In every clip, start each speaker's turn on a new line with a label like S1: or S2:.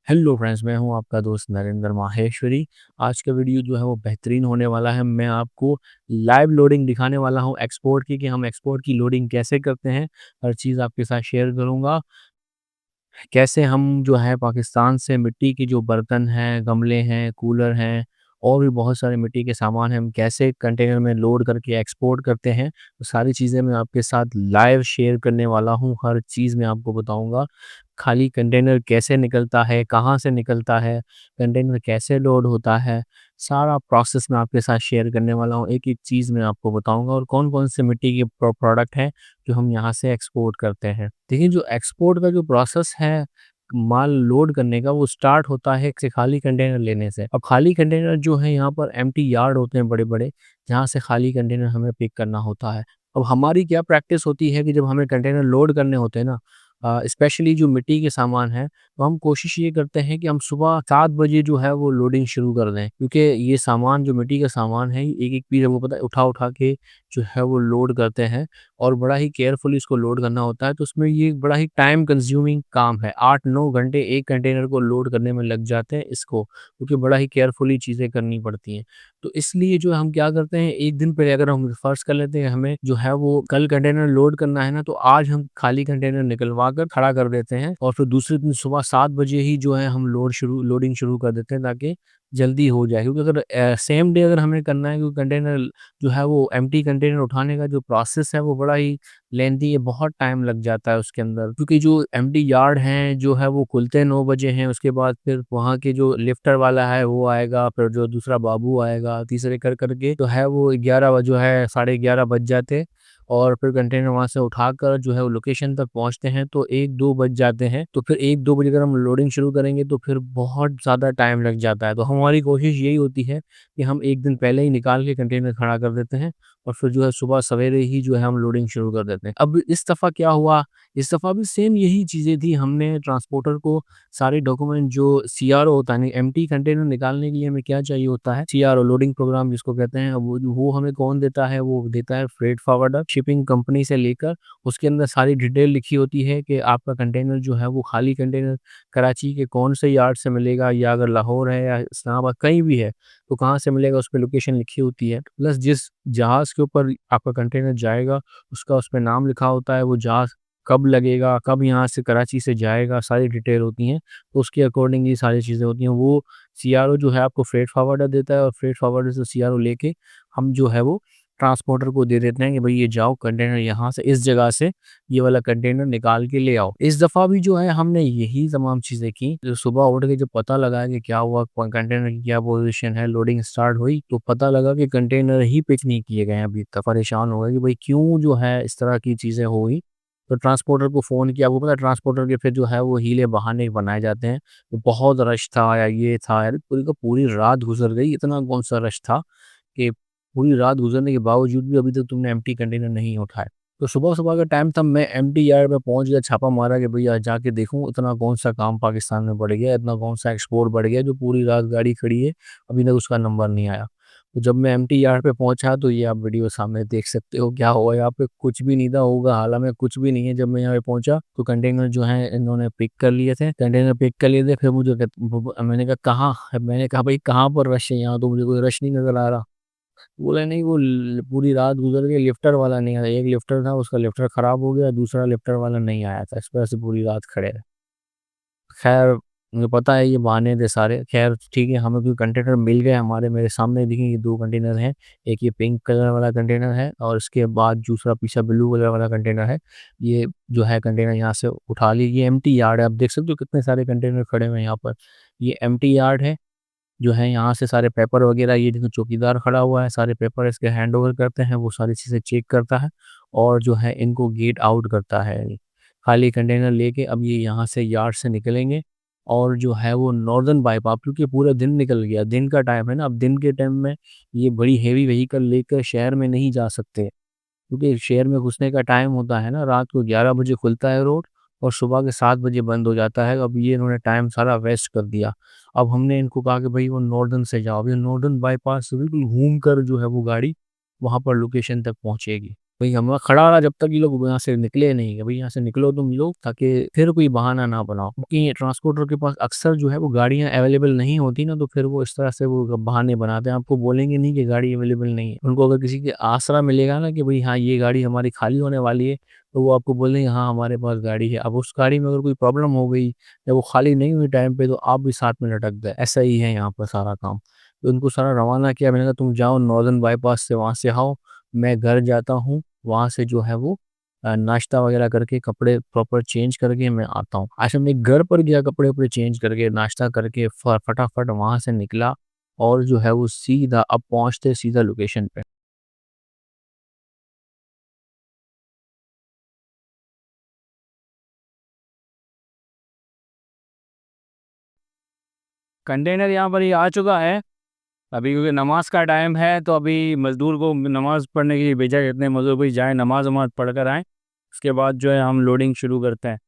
S1: Hello friends, मैं हूं आपका दोस्त नरेंद्र माहेश्वरी। आज का वीडियो जो है वो बेहतरीन होने वाला है। मैं आपको लाइव लोडिंग दिखाने वाला हूं एक्सपोर्ट की, कि हम एक्सपोर्ट की लोडिंग कैसे करते हैं। हर चीज़ आपके साथ शेयर करूंगा। कैसे हम जो है पाकिस्तान से मिट्टी की जो बर्तन हैं, गमले हैं, कूलर हैं और भी बहुत सारे मिट्टी के सामान हैं, हम कैसे कंटेनर में लोड करके एक्सपोर्ट करते हैं। तो सारी चीज़ें मैं आपके साथ लाइव शेयर करने वाला हूँ। हर चीज़ मैं आपको बताऊँगा। खाली कंटेनर कैसे निकलता है, कहाँ से निकलता है, कंटेनर कैसे लोड होता है, सारा प्रोसेस मैं आपके साथ शेयर करने वाला हूँ। एक-एक चीज़ मैं आपको बताऊँगा और कौन-कौन से मिट्टी के प्रोडक्ट हैं जो हम यहाँ से एक्सपोर्ट करते हैं। देखिए, जो एक्सपोर्ट का जो प्रोसेस है माल लोड करने का, वो स्टार्ट होता है एक से खाली कंटेनर लेने से। अब खाली कंटेनर जो है यहाँ पर एम्प्टी यार्ड होते हैं बड़े-बड़े, जहाँ से खाली कंटेनर हमें पिक करना होता है। अब हमारी क्या प्रैक्टिस होती है कि जब हमें कंटेनर लोड करने होते हैं ना, स्पेशली जो मिट्टी के सामान है, तो हम कोशिश ये करते हैं कि हम सुबह 7 बजे जो है वो लोडिंग शुरू कर दें। क्योंकि ये सामान जो मिट्टी का सामान है, एक-एक पीस हमको पता है उठा-उठा के जो है वो लोड करते हैं और बड़ा ही केयरफुली इसको लोड करना होता है। तो उसमें ये बड़ा ही टाइम कंज्यूमिंग काम है। 8-9 घंटे एक कंटेनर को लोड करने में लग जाते हैं इसको, क्योंकि बड़ा ही केयरफुली चीज़ें करनी पड़ती हैं। तो इसलिए जो हम क्या करते हैं, 1 दिन पहले अगर हम फर्ज़ कर लेते हैं हमें जो है वो कल कंटेनर लोड करना है ना, तो आज हम खाली कंटेनर निकलवा कर खड़ा कर देते हैं और फिर दूसरे दिन सुबह 7 बजे ही जो है हम लोडिंग शुरू कर देते हैं, ताकि जल्दी हो जाए। क्योंकि अगर सेम डे अगर हमें करना है, क्योंकि कंटेनर जो है वो एम्प्टी कंटेनर उठाने का जो प्रोसेस है वो बड़ा ही लेंथी है, बहुत टाइम लग जाता है उसके अंदर। क्योंकि जो एम्प्टी यार्ड हैं जो है वो खुलते 9 बजे हैं, उसके बाद फिर वहाँ के जो लिफ्टर वाला है वो आएगा, फिर जो दूसरा बाबू आएगा, तीसरे कर के तो है वो 11 जो है 11:30 बज जाते, और फिर कंटेनर वहाँ से उठाकर जो है वो लोकेशन तक पहुँचते हैं तो 1-2 बज जाते हैं। तो फिर 1-2 बजे अगर हम लोडिंग शुरू करेंगे तो फिर बहुत ज़्यादा टाइम लग जाता है। तो हमारी कोशिश यही होती है कि हम 1 दिन पहले ही निकाल के कंटेनर खड़ा कर देते हैं और फिर जो है सुबह सवेरे ही जो है हम लोडिंग शुरू कर देते हैं। अब इस दफ़ा क्या हुआ, इस दफ़ा भी सेम यही चीज़ें थी। हमने ट्रांसपोर्टर को सारे डॉक्यूमेंट जो सीआरओ होता है, एम्प्टी कंटेनर निकालने के लिए हमें क्या चाहिए होता है, सीआरओ लोडिंग प्रोग्राम जिसको कहते हैं, वो हमें कौन देता है, वो देता है फ्रेट फॉरवर्डर शिपिंग कंपनी से लेकर। उसके अंदर सारी डिटेल लिखी होती है कि आपका कंटेनर जो है वो खाली कंटेनर कराची के कौन से यार्ड से मिलेगा, या अगर लाहौर है या इस्लामाबाद कहीं भी है तो कहाँ से मिलेगा, उस पे लोकेशन लिखी होती है। प्लस जिस जहाज़ के ऊपर आपका कंटेनर जाएगा उसका उस पे नाम लिखा होता है, वो जहाज़ कब लगेगा, कब यहाँ से कराची से जाएगा, सारी डिटेल होती हैं। तो उसके अकॉर्डिंग ये सारी चीज़ें होती हैं। वो सीआरओ जो है आपको फ्रेट फॉरवर्डर देता है और फ्रेट फॉरवर्डर से सीआरओ लेके हम जो है वो ट्रांसपोर्टर को दे देते हैं कि भई ये जाओ कंटेनर यहाँ से इस जगह से ये वाला कंटेनर निकाल के ले आओ। इस दफ़ा भी जो है हमने यही तमाम चीज़ें की। जो सुबह उठ के जब पता लगा कि क्या हुआ, कंटेनर की क्या पोज़ीशन है, लोडिंग स्टार्ट हुई, तो पता लगा कि कंटेनर ही पिक नहीं किए गए हैं अभी तक। परेशान हो गए कि भई क्यों जो है इस तरह की चीज़ें हो गई। तो ट्रांसपोर्टर को फ़ोन किया। आपको पता है ट्रांसपोर्टर के फिर जो है वो हीले बहाने बनाए जाते हैं। तो बहुत रश था या ये था, यार पूरी का पूरी रात गुज़र गई, इतना कौन-सा रश था कि पूरी रात गुज़रने के बावजूद भी अभी तक तुमने एम्प्टी कंटेनर नहीं उठाए। तो सुबह-सुबह का टाइम था, मैं एम्प्टी यार्ड में पहुँच गया, छापा मारा कि भई आज जाके देखूँ इतना कौन-सा काम पाकिस्तान में बढ़ गया, इतना कौन-सा एक्सपोर्ट बढ़ गया जो पूरी रात गाड़ी खड़ी है, अभी तक उसका नंबर नहीं आया। तो जब मैं एम्प्टी यार्ड पे पहुँचा तो ये आप वीडियो सामने देख सकते हो क्या हुआ यहाँ पे, कुछ भी नहीं था, होगा हाल में कुछ भी नहीं है। जब मैं यहाँ पे पहुँचा तो कंटेनर जो है इन्होंने पिक कर लिए थे, कंटेनर पिक कर लिए थे। फिर मुझे मैंने कहा कहाँ? मैंने कहा भाई कहाँ पर रश है, यहाँ तो मुझे कोई रश नहीं नज़र आ रहा। बोले नहीं, वो पूरी रात गुजर गई, लिफ्टर वाला नहीं आया। एक लिफ्टर था, उसका लिफ्टर खराब हो गया, दूसरा लिफ्टर वाला नहीं आया था, इस वजह से पूरी रात खड़े रहे। खैर, मुझे पता है ये बहाने थे सारे। खैर ठीक है, हमें कोई कंटेनर मिल गए, हमारे मेरे सामने दिखे ये 2 कंटेनर हैं। एक ये पिंक कलर वाला कंटेनर है और उसके बाद दूसरा पीछे ब्लू कलर वाला कंटेनर है। ये जो है कंटेनर यहाँ से उठा ली। ये एम्प्टी यार्ड है, आप देख सकते हो कितने सारे कंटेनर खड़े हुए हैं यहाँ पर। ये एम्प्टी यार्ड है, जो है यहाँ से सारे पेपर वगैरह, ये देखो चौकीदार खड़ा हुआ है, सारे पेपर इसके हैंडओवर करते हैं, वो सारी चीज़ें चेक करता है और जो है इनको गेट आउट करता है। खाली कंटेनर लेके अब ये यहाँ से यार्ड से निकलेंगे और जो है वो नॉर्दर्न बाईपास, क्योंकि पूरा दिन निकल गया, दिन का टाइम है ना। अब दिन के टाइम में ये बड़ी हेवी व्हीकल लेकर शहर में नहीं जा सकते, क्योंकि शहर में घुसने का टाइम होता है ना, रात को 11 बजे खुलता है रोड और सुबह के 7 बजे बंद हो जाता है। अब ये इन्होंने टाइम सारा वेस्ट कर दिया। अब हमने इनको कहा कि भई वो नॉर्दर्न से जाओ। अब ये नॉर्दर्न बाईपास से बिल्कुल घूम कर जो है वो गाड़ी वहाँ पर लोकेशन तक पहुँचेगी। भाई हम खड़ा रहा जब तक ये लोग यहाँ से निकले नहीं, कि भाई यहाँ से निकलो तुम लोग, ताकि फिर कोई बहाना ना बनाओ, क्योंकि ट्रांसपोर्टर के पास अक्सर जो है वो गाड़ियाँ अवेलेबल नहीं होती ना, तो फिर वो इस तरह से वो बहाने बनाते हैं, आपको बोलेंगे नहीं कि गाड़ी अवेलेबल नहीं है। उनको अगर किसी के आसरा मिलेगा ना कि भाई हाँ ये गाड़ी हमारी खाली होने वाली है, तो वो आपको बोलेंगे हाँ हमारे पास गाड़ी है। अब उस गाड़ी में अगर कोई प्रॉब्लम हो गई या वो खाली नहीं हुई टाइम पे, तो आप भी साथ में लटक गए। ऐसा ही है यहाँ पर सारा काम। तो उनको सारा रवाना किया, मैंने कहा तुम जाओ नॉर्दर्न बाईपास से, वहाँ से आओ, मैं घर जाता हूँ, वहाँ से जो है वो नाश्ता वगैरह करके कपड़े प्रॉपर चेंज करके मैं आता हूँ। अच्छा मैं घर पर गया, कपड़े वपड़े चेंज करके नाश्ता करके फटाफट वहाँ से निकला, और जो है वो सीधा अब पहुँचते सीधा लोकेशन पे। कंटेनर यहाँ पर ही आ चुका है अभी, क्योंकि नमाज का टाइम है, तो अभी मज़दूर को नमाज़ पढ़ने के लिए भेजा है। इतने मज़दूर भाई जाए नमाज वमाज पढ़ कर आएँ, उसके बाद जो है हम लोडिंग शुरू करते हैं।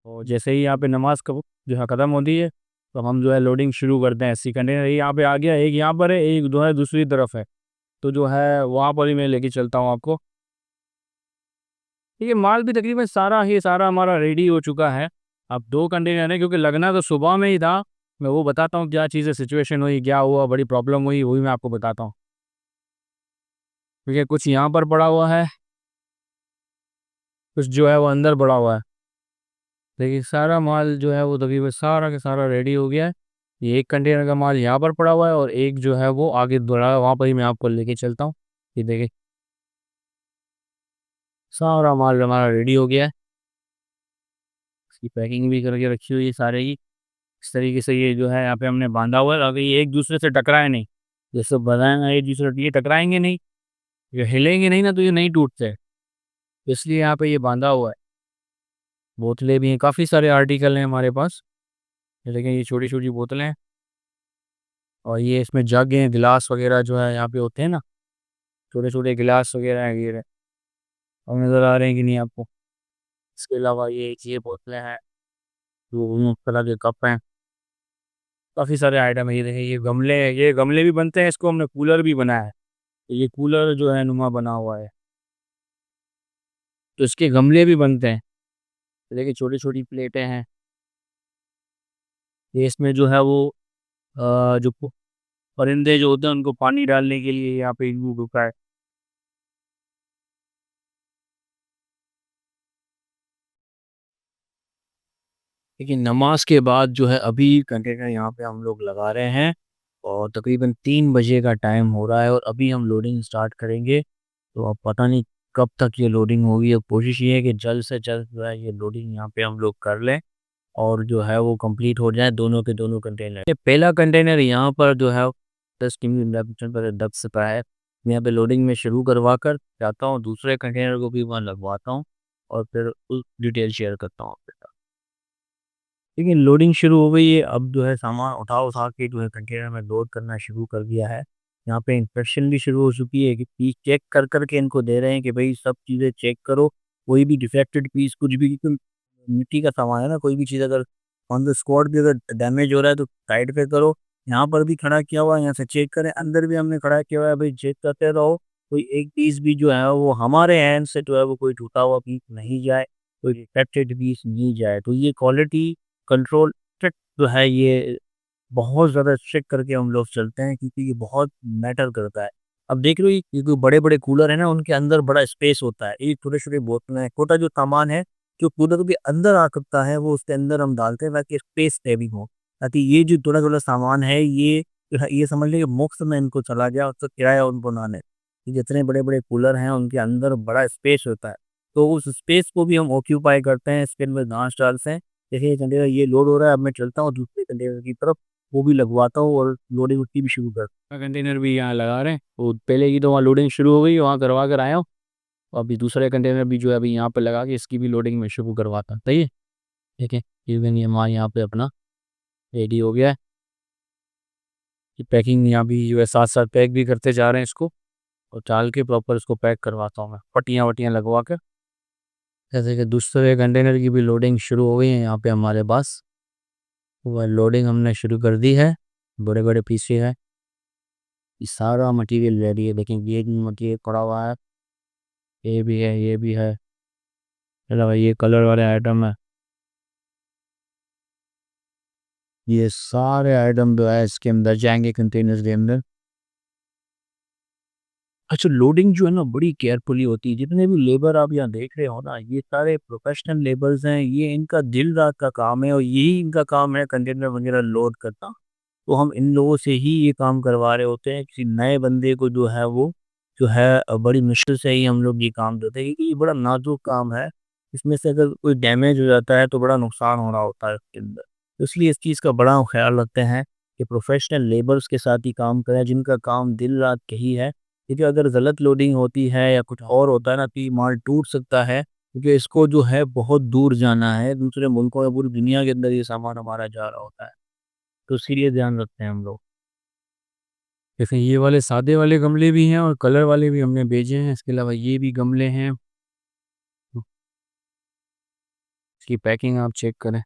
S1: और जैसे ही यहाँ पे नमाज कब जो है ख़त्म होती है, तो हम जो है लोडिंग शुरू करते हैं। ऐसी कंटेनर यहाँ पे आ गया, एक यहाँ पर है, एक जो है दूसरी तरफ है, तो जो है वहाँ पर ही मैं लेके चलता हूँ आपको। ठीक है, माल भी तकरीबन सारा ही सारा हमारा रेडी हो चुका है। अब 2 कंटेनर हैं, क्योंकि लगना तो सुबह में ही था। मैं वो बताता हूँ क्या चीज़ें सिचुएशन हुई, क्या हुआ, बड़ी प्रॉब्लम हुई, वही मैं आपको बताता हूँ। ठीक है, कुछ यहाँ पर पड़ा हुआ है, कुछ जो है वो अंदर पड़ा हुआ है। देखिए सारा माल जो है वो तकरीबन सारा का सारा रेडी हो गया है। ये एक कंटेनर का माल यहाँ पर पड़ा हुआ है, और एक जो है वो आगे बढ़ा है, वहाँ पर ही मैं आपको लेके चलता हूँ। ये देखिए सारा माल हमारा रेडी हो गया है, इसकी पैकिंग भी करके रखी हुई है सारे की। इस तरीके से ये जो है यहाँ पे हमने बांधा हुआ है, अगर ये एक दूसरे से टकराए नहीं, जैसे बताया ना, एक दूसरे ये टकराएंगे नहीं, ये हिलेंगे नहीं ना, तो ये नहीं टूटते, तो इसलिए यहाँ पे ये बांधा हुआ है। बोतलें भी हैं, काफ़ी सारे आर्टिकल हैं हमारे पास। ये देखें, ये छोटी छोटी बोतलें हैं, और ये इसमें जग हैं, गिलास वगैरह जो है यहाँ पे होते हैं ना, छोटे छोटे गिलास वगैरह हैं ये रहे। और नज़र आ रहे हैं कि नहीं आपको? इसके अलावा ये बोतलें हैं, जो मुख्तलिफ के कप हैं, काफ़ी सारे आइटम है। ये देखें, ये गमले हैं, ये गमले भी बनते हैं, इसको हमने कूलर भी बनाया है। तो ये कूलर जो है नुमा बना हुआ है, तो इसके गमले भी बनते हैं। तो देखिए छोटी छोटी प्लेटें हैं, ये इसमें जो है वो जो परिंदे जो होते हैं उनको पानी डालने के लिए यहाँ पे यूज होता है। लेकिन नमाज के बाद जो है अभी कंटेनर यहाँ पे हम लोग लगा रहे हैं, और तकरीबन 3 बजे का टाइम हो रहा है, और अभी हम लोडिंग स्टार्ट करेंगे। तो अब पता नहीं कब तक ये लोडिंग होगी। अब कोशिश ये है कि जल्द से जल्द जो है ये लोडिंग यहाँ पे हम लोग कर लें, और जो है वो कंप्लीट हो जाए दोनों के दोनों कंटेनर। ये पहला कंटेनर यहाँ पर जो है 10 किमी पर दब सका है। मैं यहाँ पे लोडिंग में शुरू करवा कर जाता हूँ, दूसरे कंटेनर को भी वहाँ लगवाता हूँ, और फिर उस डिटेल शेयर करता हूँ आपके साथ। लेकिन लोडिंग शुरू हो गई है, अब जो है सामान उठा उठा के जो है कंटेनर में लोड करना शुरू कर दिया है। यहाँ पे इंस्पेक्शन भी शुरू हो चुकी है, कि पीस चेक कर कर के इनको दे रहे हैं कि भाई सब चीज़ें चेक करो, कोई भी डिफेक्टेड पीस कुछ भी, क्योंकि मिट्टी का सामान है ना, कोई भी चीज़ अगर ऑन द स्पॉट भी अगर डैमेज हो रहा है तो साइड पे करो। यहाँ पर भी खड़ा किया हुआ है, यहाँ से चेक करें, अंदर भी हमने खड़ा किया हुआ है, भाई चेक करते रहो, कोई एक पीस भी जो है वो हमारे हैंड से जो है वो कोई टूटा हुआ पीस नहीं जाए, कोई डिफेक्टेड पीस नहीं जाए। तो ये क्वालिटी कंट्रोल स्ट्रिक्ट जो है ये बहुत ज़्यादा स्ट्रिक्ट करके हम लोग चलते हैं, क्योंकि ये बहुत मैटर करता है। अब देख रहे हो ये जो बड़े-बड़े कूलर है ना, उनके अंदर बड़ा स्पेस होता है। ये छोटे-छोटे बोतलें हैं, छोटा जो सामान है, जो कूलर के अंदर आ सकता है, वो उसके अंदर हम डालते हैं ताकि स्पेस सेविंग हो। ताकि ये जो थोड़ा-थोड़ा सामान है, ये जो है ये समझ लीजिए मुफ़्त में इनको चला गया, उसका किराया उनको ना लें। ये जितने बड़े-बड़े कूलर हैं, उनके अंदर बड़ा स्पेस होता है। तो उस स्पेस को भी हम ऑक्यूपाई करते हैं, इसके अंदर घास डालते हैं। देखिए ये कंटेनर ये लोड हो रहा है, अब मैं चलता हूँ दूसरे कंटेनर की तरफ, वो भी लगवाता हूँ, और लोडिंग उसकी भी शुरू करता हूँ। कंटेनर भी यहाँ लगा रहे हैं, वो पहले की तो वहाँ लोडिंग शुरू हो गई, वहाँ करवा कर आया हूँ। और अभी दूसरे कंटेनर भी जो है अभी यहाँ पे लगा के इसकी भी लोडिंग में शुरू करवाता हूँ। सही है, ठीक है। इवन ये माल यहाँ पे अपना रेडी हो गया है। ये पैकिंग यहाँ भी जो है साथ साथ पैक भी करते जा रहे हैं इसको, और डाल के प्रॉपर इसको पैक करवाता हूँ मैं, पट्टियाँ वट्टियाँ लगवा कर। जैसे कि दूसरे कंटेनर की भी लोडिंग शुरू हो गई है यहाँ पे हमारे पास। वह लोडिंग हमने शुरू कर दी है, बड़े बड़े पीसे हैं, ये सारा मटेरियल रेडी है। लेकिन ये मटेरियल पड़ा हुआ है, ये भी है, ये भी है। चलो भाई, ये कलर वाले आइटम है। ये सारे आइटम जो है इसके अंदर जाएंगे, कंटेनर्स के अंदर। अच्छा, लोडिंग जो है ना बड़ी केयरफुली होती है। जितने भी लेबर आप यहाँ देख रहे हो ना, ये सारे प्रोफेशनल लेबर्स हैं। ये इनका दिन रात का काम है और यही इनका काम है कंटेनर वगैरह लोड करना। तो हम इन लोगों से ही ये काम करवा रहे होते हैं। किसी नए बंदे को जो है वो जो है बड़ी मुश्किल से ही हम लोग ये काम देते हैं, क्योंकि ये बड़ा नाजुक काम है। इसमें से अगर कोई डैमेज हो जाता है तो बड़ा नुकसान हो रहा होता है इसके अंदर। तो इसलिए इस चीज़ का बड़ा हम ख्याल रखते हैं कि प्रोफेशनल लेबर्स के साथ ही काम करें, जिनका काम दिन रात यही है। क्योंकि अगर गलत लोडिंग होती है या कुछ और होता है ना, तो ये माल टूट सकता है, क्योंकि इसको जो है बहुत दूर जाना है, दूसरे मुल्कों या पूरी दुनिया के अंदर ये सामान हमारा जा रहा होता है। तो इसीलिए ध्यान रखते हैं हम लोग। जैसे ये वाले सादे वाले गमले भी हैं और कलर वाले भी हमने भेजे हैं। इसके अलावा ये भी गमले हैं। इसकी पैकिंग आप चेक करें।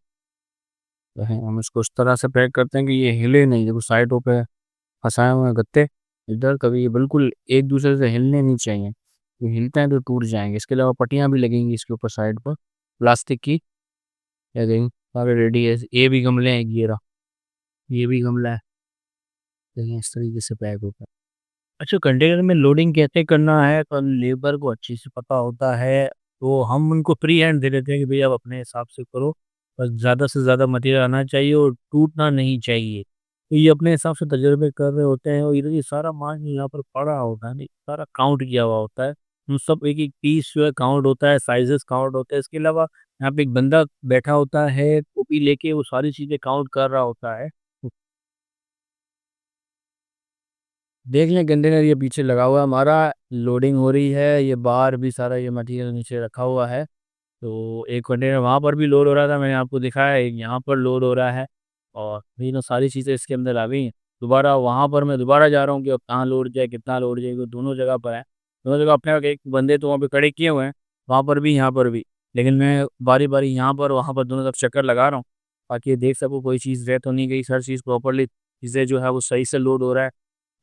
S1: तो है, हम इसको इस तरह से पैक करते हैं कि ये हिले नहीं। देखो साइडों पे फंसाए हुए हैं गत्ते इधर, कभी ये बिल्कुल एक दूसरे से हिलने नहीं चाहिए। ये हिलते हैं तो टूट जाएंगे। इसके अलावा पट्टियाँ भी लगेंगी इसके ऊपर साइड पर, प्लास्टिक की। या देखें सारे रेडी है। ये भी गमले हैं, ये रहा, ये भी गमला है। देखिए इस तरीके से पैक होता है। अच्छा, कंटेनर में लोडिंग कैसे करना है तो लेबर को अच्छे से पता होता है। तो हम उनको फ्री हैंड दे देते हैं कि भैया आप अपने हिसाब से करो। बस ज़्यादा से ज़्यादा मटेरियल आना चाहिए और टूटना नहीं चाहिए। तो ये अपने हिसाब से तजुर्बे कर रहे होते हैं और इधर ये सारा माल जो यहाँ पर पड़ा होता है ना, सारा काउंट किया हुआ होता है। उन सब एक एक पीस जो है काउंट होता है, साइजेस काउंट होते हैं। इसके अलावा यहाँ पे एक बंदा बैठा होता है, कॉपी लेके वो सारी चीज़ें काउंट कर रहा होता है। देख लें कंटेनर ये पीछे लगा हुआ है हमारा, लोडिंग हो रही है। ये बाहर भी सारा ये मटेरियल नीचे रखा हुआ है। तो एक कंटेनर वहाँ पर भी लोड हो रहा था, मैंने आपको दिखाया। एक यहाँ पर लोड हो रहा है और ये ना सारी चीज़ें इसके अंदर आ गई हैं। दोबारा वहाँ पर मैं दोबारा जा रहा हूँ कि अब कहाँ लोड जाए, कितना लोड जाए, तो दोनों जगह पर है। दोनों जगह अपने एक बंदे तो वहाँ पे खड़े किए हुए हैं, वहाँ पर भी यहाँ पर भी। लेकिन मैं बारी बारी यहाँ पर वहाँ पर दोनों तरफ चक्कर लगा रहा हूँ, ताकि ये देख सकूँ कोई चीज़ रह तो नहीं गई। हर चीज़ प्रॉपरली चीज़ें जो है वो सही से लोड हो रहा है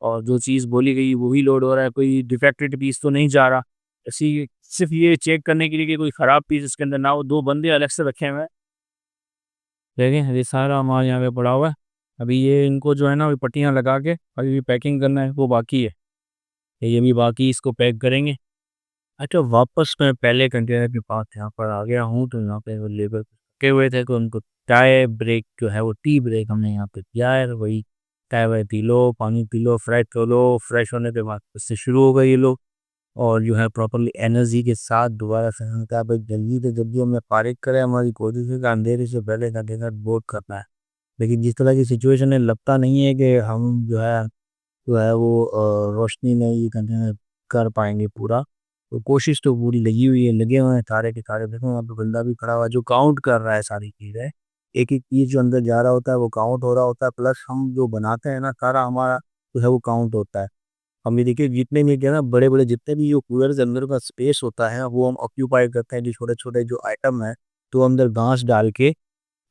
S1: और जो चीज़ बोली गई वही लोड हो रहा है। कोई डिफेक्टेड पीस तो नहीं जा रहा। ऐसी सिर्फ़ ये चेक करने के लिए कि कोई ख़राब पीस इसके अंदर ना हो। 2 बंदे अलग से रखे हुए हैं। देखें ये सारा माल यहाँ पे पड़ा हुआ है। अभी ये इनको जो है ना अभी पट्टियाँ लगा के अभी भी पैकिंग करना है, वो बाकी है। ये भी बाकी, इसको पैक करेंगे। अच्छा, वापस मैं पहले कंटेनर के पास यहाँ पर आ गया हूँ। तो यहाँ पे वो लेबर रुके हुए थे, तो उनको चाय ब्रेक जो है वो टी ब्रेक हमने यहाँ पे दिया है। वही चाय वाय पी लो, पानी पी लो, फ्रेश हो लो। फ्रेश होने के बाद उससे शुरू हो गए ये लोग, और जो है प्रॉपर्ली एनर्जी के साथ दोबारा से हमने कहा भाई जल्दी से जल्दी हमें फारिग करें। हमारी कोशिश है कि अंधेरे से पहले कंटेनर बोर्ड करना है। लेकिन जिस तरह की सिचुएशन है, लगता नहीं है कि हम जो है वो रोशनी में ये कंटेनर कर पाएंगे पूरा। तो कोशिश तो पूरी लगी हुई है, लगे हुए हैं सारे के सारे। देखो वहाँ पे बंदा भी खड़ा हुआ है जो काउंट कर रहा है सारी चीज़ें। एक एक चीज़ जो अंदर जा रहा होता है वो काउंट हो रहा होता है, प्लस हम जो बनाते हैं ना सारा हमारा जो है वो काउंट होता है। हम ये देखिए जितने भी क्या ना बड़े बड़े जितने भी जो कूलर के अंदर का स्पेस होता है वो हम ऑक्यूपाई करते हैं। जो छोटे छोटे जो आइटम है तो अंदर घास डाल के,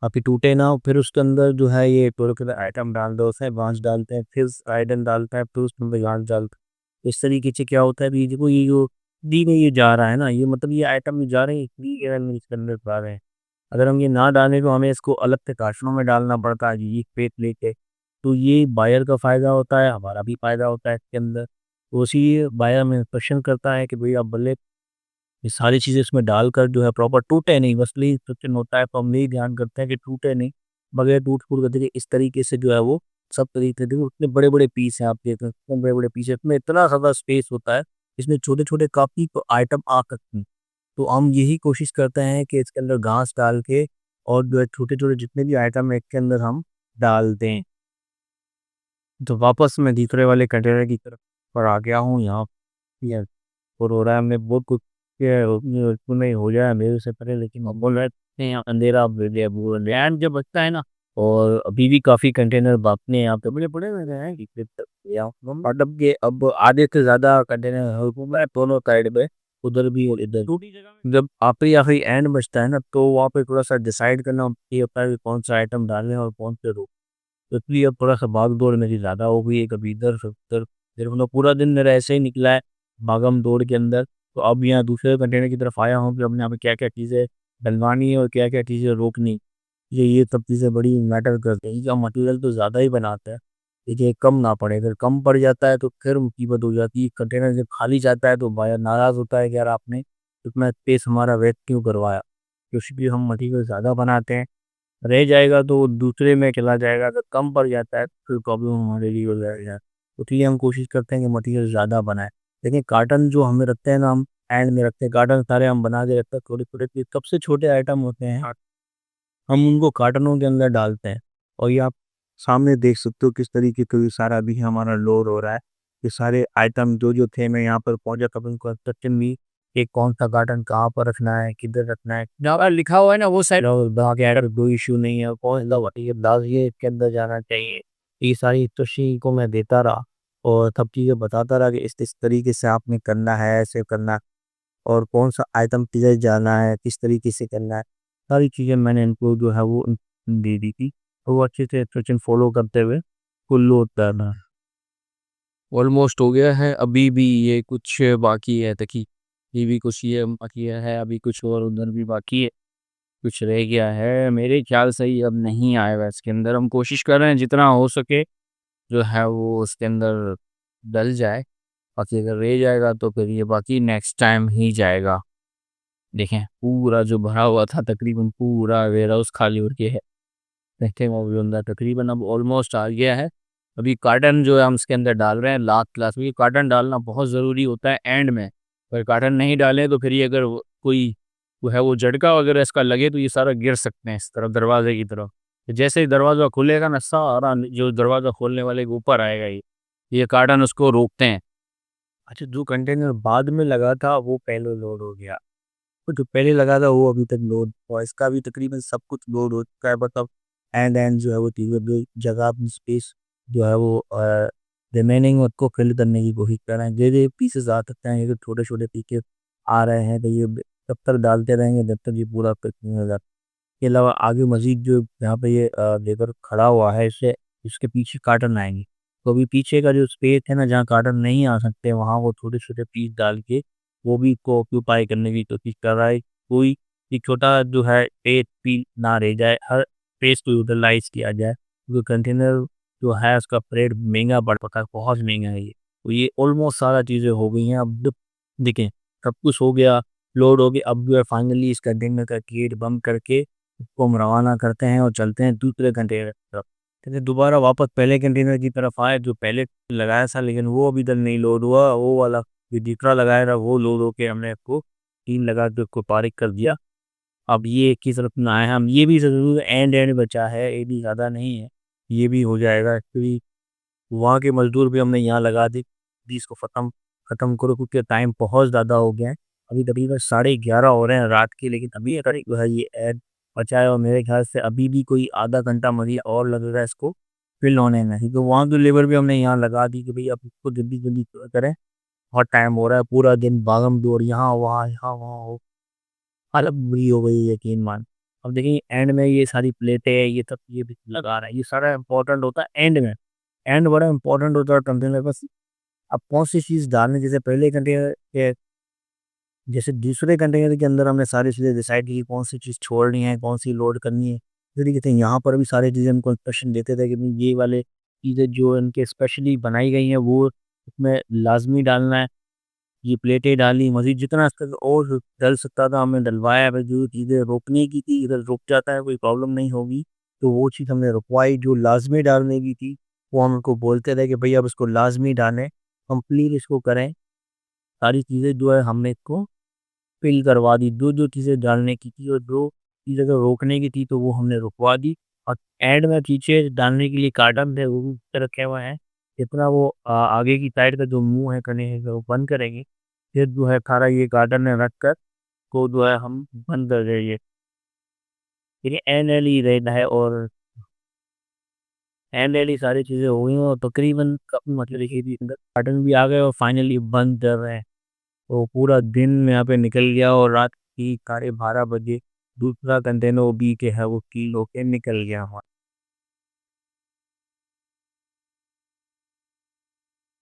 S1: अभी टूटे ना हो, फिर उसके अंदर जो है ये पूरे के आइटम डाल दो, उसमें बांस डालते हैं, फिर आयरन डालते हैं, फिर उसमें भी घास डालते हैं। इस तरीके से क्या होता है भी, देखो ये जो दी में ये जा रहा है ना, ये मतलब ये आइटम जो जा रहे हैं इतनी एयर में इसके अंदर पा रहे हैं। अगर हम ये ना डालें तो हमें इसको अलग से कार्टनों में डालना पड़ता है ये पेट लेके। तो ये बायर का फ़ायदा होता है, हमारा भी फ़ायदा होता है इसके अंदर। तो उसी बायर में क्वेश्चन करता है कि भाई आप भले ये सारी चीज़ें इसमें डालकर जो है प्रॉपर टूटे नहीं, बस यही क्वेश्चन होता है। तो हम यही ध्यान करते हैं कि टूटे नहीं, बगैर टूट-फूट के। देखिए इस तरीके से जो है वो सब तरीके, देखो इतने बड़े-बड़े पीस हैं, आप देख रहे हैं इतने बड़े-बड़े पीस है, इसमें इतना ज़्यादा स्पेस होता है, इसमें छोटे-छोटे काफ़ी आइटम आ सकते हैं। तो हम यही कोशिश करते हैं कि इसके अंदर घास डाल के और जो है छोटे-छोटे जितने भी आइटम है इसके अंदर हम डाल दें। तो वापस मैं दूसरे वाले कंटेनर की तरफ पर आ गया हूँ। यहाँ ये और हो रहा है, हमने बहुत कुछ किया है, नहीं हो जाए मेरे से पहले, लेकिन हम बोल रहे थे यहाँ अंधेरा एंड जब बचता है ना। और अभी भी काफ़ी कंटेनर बाकी हैं यहाँ पे, बड़े पड़े हुए हैं यहाँ मतलब के अब आधे से ज़्यादा कंटेनर दोनों साइड में, उधर भी और इधर। जब आखिरी आखिरी एंड बचता है ना, तो वहाँ पे थोड़ा सा डिसाइड करना ये होता है कि कौन सा आइटम डालने और कौन से रोक। तो इसलिए अब थोड़ा सा भाग दौड़ मेरी ज़्यादा हो गई है, कभी इधर फिर उधर। फिर मतलब पूरा दिन मेरा ऐसे ही निकला है भागम दौड़ के अंदर। तो अब यहाँ दूसरे कंटेनर की तरफ आया हूँ कि अब यहाँ पे क्या-क्या चीज़ें डलवानी है और क्या-क्या चीज़ें रोकनी। ये सब चीज़ें बड़ी मैटर करती हैं, कि मटेरियल तो ज़्यादा ही बनाता है, देखिए कम ना पड़े, अगर कम पड़ जाता है तो फिर मुसीबत हो जाती है। कंटेनर जब खाली जाता है तो बायर नाराज़ होता है कि यार आपने इतना स्पेस हमारा वेस्ट क्यों करवाया? कुछ भी हम मटेरियल ज़्यादा बनाते हैं, रह जाएगा तो दूसरे में चला जाएगा, अगर कम पड़ जाता है तो फिर प्रॉब्लम हमारे लिए हो जाएगा। तो इसलिए हम कोशिश करते हैं कि मटेरियल ज़्यादा बनाएँ। देखिए कार्टन जो हमें रखते हैं ना, हम एंड में रखते हैं, कार्टन सारे हम बना के रखते हैं, थोड़े-थोड़े पीस सबसे छोटे आइटम होते हैं, हम उनको कार्टनों के अंदर डालते हैं। और ये आप सामने देख सकते हो किस तरीके का ये सारा अभी हमारा लोड हो रहा है। ये सारे आइटम जो-जो थे मैं यहाँ पर पहुँचा तब उनको इंस्ट्रक्शन दी कि कौन-सा कार्टन कहाँ पर रखना है, किधर रखना है। जहाँ पर लिखा हुआ है ना वो साइड बना के आया, कोई इश्यू नहीं है, कौन-सा मटीरियल डालिए, इसके अंदर जाना चाहिए। ये सारी इंस्ट्रक्शन को मैं देता रहा और सब चीज़ें बताता रहा कि इस तरीके से आपने करना है, ऐसे करना है। और कौन-सा आइटम किधर जाना है, किस तरीके से करना है, सारी चीज़ें मैंने इनको जो है वो दे दी थी। और वो अच्छे से इंस्ट्रक्शन फ़ॉलो करते हुए फुल लोड करना। ऑलमोस्ट हो गया है, अभी भी ये कुछ बाकी है देखिए, ये भी कुछ ये बाकी है, अभी कुछ और उधर भी बाकी है, कुछ रह गया है। मेरे ख़्याल से ये अब नहीं आएगा इसके अंदर, हम कोशिश कर रहे हैं जितना हो सके जो है वो उसके अंदर डल जाए, बाकी अगर रह जाएगा तो फिर ये बाकी नेक्स्ट टाइम ही जाएगा। देखें, पूरा जो भरा हुआ था तकरीबन पूरा वेयरहाउस खाली हो के है। देखें वो भी अंदर तकरीबन अब ऑलमोस्ट आ गया है। अभी कार्टन जो है हम इसके अंदर डाल रहे हैं लास्ट क्लास में, ये कार्टन डालना बहुत ज़रूरी होता है एंड में। अगर कार्टन नहीं डालें तो फिर ये अगर कोई वो है वो झटका वगैरह इसका लगे तो ये सारा गिर सकते हैं इस तरफ दरवाजे की तरफ। तो जैसे ही दरवाज़ा खुलेगा ना, सारा जो दरवाज़ा खोलने वाले के ऊपर आएगा ये कार्टन उसको रोकते हैं। अच्छा, जो कंटेनर बाद में लगा था वो पहले लोड हो गया। वो जो पहले लगा था वो अभी तक लोड और इसका भी तकरीबन सब कुछ लोड हो चुका है, मतलब एंड एंड जो है वो चीज़ें जो जगह अपनी स्पेस जो है वो रिमेनिंग उसको फिल करने की कोशिश कर रहे हैं। धीरे-धीरे पीसेस आ सकते हैं, ये जो छोटे-छोटे पीसेस आ रहे हैं तो ये तब तक डालते रहेंगे जब तक ये पूरा फिट नहीं हो जाता। इसके अलावा आगे मज़ीद जो यहाँ पे ये लेबर खड़ा हुआ है इससे इसके पीछे कार्टन आएँगे। तो अभी पीछे का जो स्पेस है ना जहाँ कार्टन नहीं आ सकते वहाँ वो छोटे-छोटे पीस डाल के वो भी इसको ऑक्यूपाई करने की कोशिश कर रहा है। कोई एक छोटा जो है स्पेस भी ना रह जाए, हर स्पेस को यूटिलाइज़ किया जाए। क्योंकि कंटेनर जो है उसका फ्रेट महँगा पड़ रखा है, बहुत महँगा है ये। तो ये ऑलमोस्ट सारा चीज़ें हो गई हैं, अब देखें सब कुछ हो गया, लोड हो गया, अब जो है फाइनली इस कंटेनर का गेट बंद करके उसको हम रवाना करते हैं और चलते हैं दूसरे कंटेनर की तरफ। कहते दोबारा वापस पहले कंटेनर की तरफ आए जो पहले लगाया था, लेकिन वो अभी तक नहीं लोड हुआ, वो वाला जो दूसरा लगाया था वो लोड होके हमने इसको टीन लगा के उसको पारिक कर दिया। अब ये एक ही तरफ ना आए, हम ये भी ज़रूर एंड एंड बचा है, ये भी ज़्यादा नहीं है, ये भी हो जाएगा एक्चुअली। वहाँ के मज़दूर भी हमने यहाँ लगा दी, अभी इसको ख़त्म ख़त्म करो क्योंकि टाइम बहुत ज़्यादा हो गया है। अभी तकरीबन 11:30 हो रहे हैं रात के, लेकिन अभी अगर जो है ये एड बचा है और मेरे ख़्याल से अभी भी कोई आधा घंटा मज़ीद और लगेगा इसको फिल होने में। क्योंकि वहाँ की लेबर भी हमने यहाँ लगा दी कि भई अब इसको जल्दी-जल्दी करें, बहुत टाइम हो रहा है, पूरा दिन भागम-दौड़ यहाँ वहाँ हो, हालत बुरी हो गई है यकीन मान। अब देखिए एंड में ये सारी प्लेटें ये सब ये भी लगा रहा है, ये सारा इम्पोर्टेंट होता है एंड में। एंड बड़ा इम्पोर्टेंट होता है कंटेनर बस अब कौन-सी चीज़ डालनी है, जैसे पहले कंटेनर के जैसे दूसरे कंटेनर के अंदर हमने सारी चीज़ें डिसाइड की कौन-सी चीज़ छोड़नी है, कौन-सी लोड करनी है। इसी तरीके से यहाँ पर भी सारी चीज़ें हमको इंस्ट्रक्शन देते थे कि भई ये वाले चीज़ें जो इनके स्पेशली बनाई गई हैं वो इसमें लाज़मी डालना है। ये प्लेटें डाली, मज़ीद जितना इसका और डल सकता था हमने डलवाया, फिर जो चीज़ें रोकने की थी, इधर रुक जाता है, कोई प्रॉब्लम नहीं होगी, तो वो चीज़ हमने रुकवाई, जो लाज़मी डालने की थी, वो हम उनको बोलते थे कि भई अब इसको लाज़मी डालें, कंप्लीट इसको करें। सारी चीज़ें जो है हमने इसको फ़िल करवा दी, जो-जो चीज़ें डालने की थी और जो चीज़ अगर रोकने की थी, तो वो हमने रुकवा दी और एंड में पीछे डालने के लिए कार्टन थे, वो भी रखे हुए हैं। जितना वो आगे की साइड का जो मुँह है कने का वो बंद करेंगे, फिर जो है सारा ये गार्डन में रख कर को जो है हम बंद कर देंगे। देखिए एंड एंड ही रहना है और एंड एंड ही सारी चीज़ें हो गई और तकरीबन मतलब देखिए कि गार्डन भी आ गए और फाइनली बंद कर रहे हैं। तो पूरा दिन यहाँ पे निकल गया और रात की 12:30 बजे दूसरा कंटेनर भी के है वो फ़िल होके निकल गया हमारा।